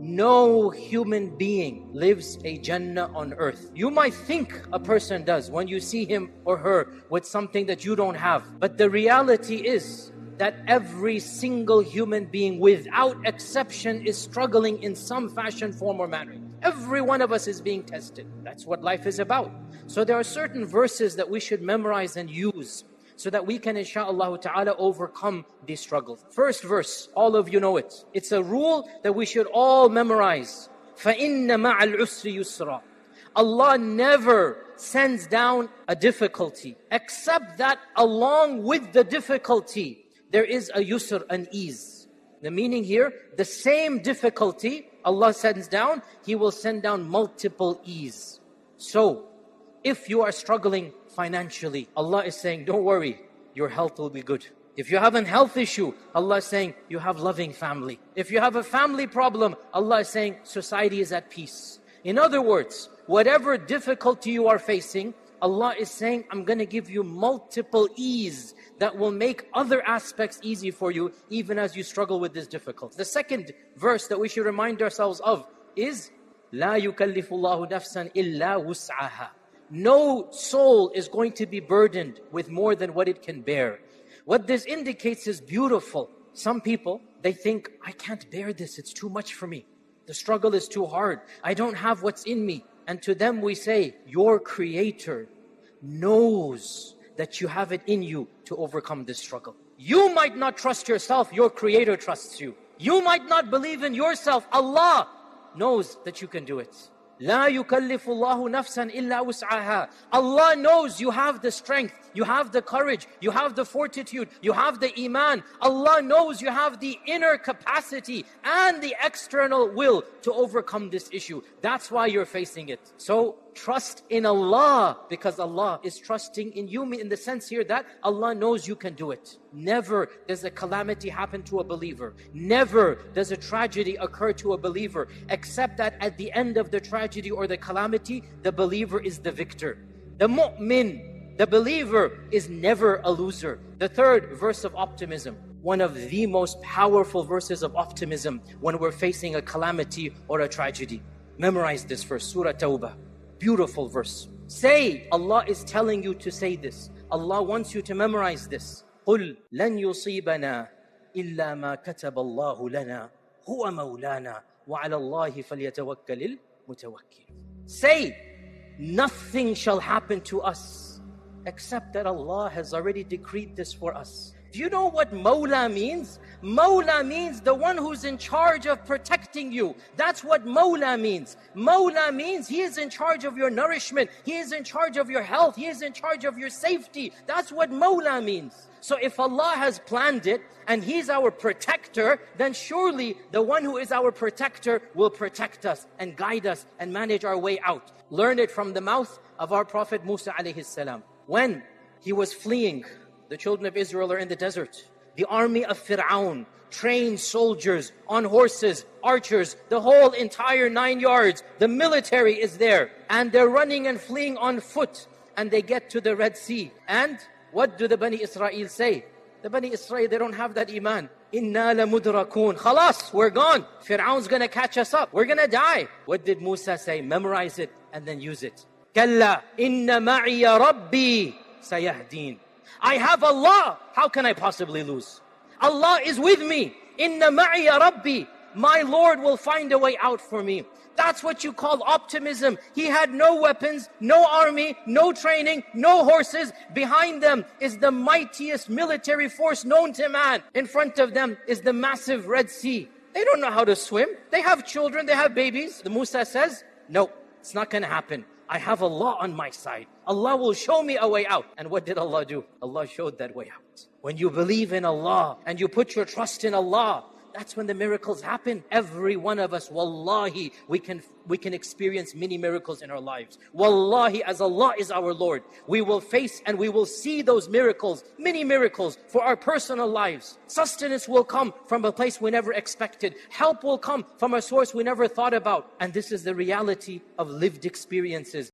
No human being lives a Jannah on earth. You might think a person does when you see him or her with something that you don't have. But the reality is that every single human being without exception is struggling in some fashion, form or manner. Every one of us is being tested. That's what life is about. So there are certain verses that we should memorize and use so that we can, insha'Allah ta'ala, overcome these struggles. First verse, all of you know it. It's a rule that we should all memorize. فَإِنَّ مَعَ الْعُسْرِ يُسْرًا. Allah never sends down a difficulty, except that along with the difficulty, there is a yusr, an ease. The meaning here, the same difficulty Allah sends down, He will send down multiple ease. So, if you are struggling financially, Allah is saying, don't worry, your health will be good. If you have a health issue, Allah is saying, you have loving family. If you have a family problem, Allah is saying, society is at peace. In other words, whatever difficulty you are facing, Allah is saying, I'm going to give you multiple ease that will make other aspects easy for you, even as you struggle with this difficulty. The second verse that we should remind ourselves of is, لا يكلف الله نفسا إلا وسعها. No soul is going to be burdened with more than what it can bear. What this indicates is beautiful. Some people, they think, I can't bear this, it's too much for me. The struggle is too hard. I don't have what's in me. And to them we say, your Creator knows that you have it in you to overcome this struggle. You might not trust yourself, your Creator trusts you. You might not believe in yourself, Allah knows that you can do it. لا يكلف الله نفسا إلا وسعها. Allah knows you have the strength, you have the courage, you have the fortitude, you have the iman. Allah knows you have the inner capacity and the external will to overcome this issue. That's why you're facing it. So trust in Allah, because Allah is trusting in you, in the sense here that Allah knows you can do it. Never does a calamity happen to a believer. Never does a tragedy occur to a believer, except that at the end of the tragedy or the calamity, the believer is the victor. The mu'min, the believer, is never a loser. The third verse of optimism, one of the most powerful verses of optimism when we're facing a calamity or a tragedy. Memorize this verse, Surah Tawbah. Beautiful verse. Say, Allah is telling you to say this. Allah wants you to memorize this. قُلْ لَنْ يُصِيبَنَا إِلَّا مَا كَتَبَ اللَّهُ لَنَا هُوَ مَوْلَانَا وَعَلَى اللَّهِ فَلْيَتَوَكَّلِ الْمُتَوَكِّلُونَ. Say, nothing shall happen to us except that Allah has already decreed this for us. Do you know what Mawla means? Mawla means the one who's in charge of protecting you. That's what Mawla means. Mawla means He is in charge of your nourishment. He is in charge of your health. He is in charge of your safety. That's what Mawla means. So if Allah has planned it and He's our protector, then surely the one who is our protector will protect us and guide us and manage our way out. Learn it from the mouth of our Prophet Musa alayhi salam. When he was fleeing, the children of Israel are in the desert. The army of Fir'aun, trained soldiers on horses, archers, the whole entire 9 yards. The military is there. And they're running and fleeing on foot. And they get to the Red Sea. And what do the Bani Israel say? The Bani Israel, they don't have that iman. Inna lamudrakun. Khalas, we're gone. Fir'aun's gonna catch us up. We're gonna die. What did Musa say? Memorize it and then use it. Kalla inna ma'iya rabbi sayahdeen. I have Allah. How can I possibly lose? Allah is with me. Inna ma'iya rabbi. My Lord will find a way out for me. That's what you call optimism. He had no weapons, no army, no training, no horses. Behind them is the mightiest military force known to man. In front of them is the massive Red Sea. They don't know how to swim. They have children, they have babies. The Musa says, no, it's not going to happen. I have Allah on my side. Allah will show me a way out. And what did Allah do? Allah showed that way out. When you believe in Allah and you put your trust in Allah, that's when the miracles happen. Every one of us, wallahi, we can experience many miracles in our lives. Wallahi, as Allah is our Lord, we will face and we will see those miracles, many miracles for our personal lives. Sustenance will come from a place we never expected. Help will come from a source we never thought about. And this is the reality of lived experiences.